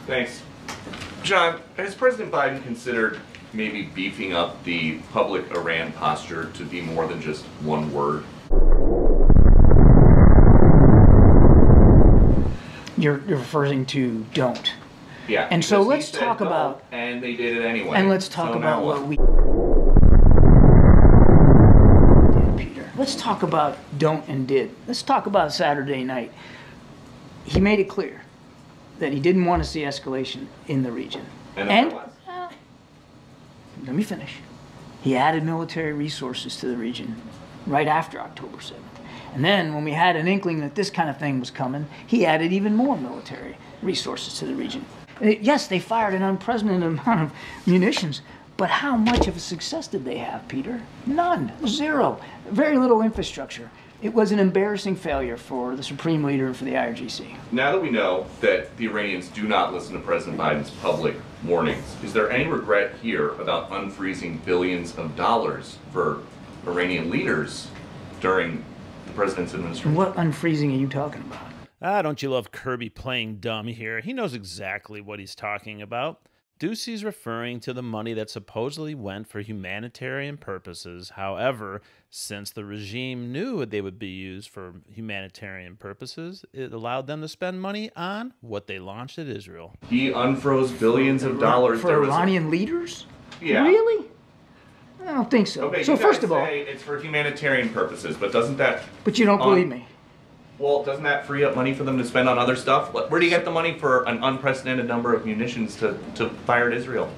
Thanks. John, has President Biden considered maybe beefing up the public Iran posture to be more than just one word? You're referring to don't. Yeah. And so let's talk about... And they did it anyway. And let's talk about what we did, Peter. Let's talk about don't and did. Let's talk about Saturday night. He made it clear that he didn't want to see escalation in the region. And let me finish. He added military resources to the region right after October 7th. And then when we had an inkling that this kind of thing was coming, he added even more military resources to the region. Yes, they fired an unprecedented amount of munitions, but how much of a success did they have, Peter? None. Zero. Very little infrastructure. It was an embarrassing failure for the Supreme Leader and for the IRGC. Now that we know that the Iranians do not listen to President Biden's public warnings, is there any regret here about unfreezing billions of dollars for Iranian leaders during the president's administration? What unfreezing are you talking about? Don't you love Kirby playing dumb here? He knows exactly what he's talking about. DOOCY's referring to the money that supposedly went for humanitarian purposes. However, since the regime knew they would be used for humanitarian purposes, it allowed them to spend money on what they launched at Israel. He unfroze billions of dollars for Iranian leaders? Yeah. Really? I don't think so. Okay, so you first guys of all, say it's for humanitarian purposes, but doesn't that... But you don't believe me. Well, doesn't that free up money for them to spend on other stuff? Where do you get the money for an unprecedented number of munitions to fire at Israel?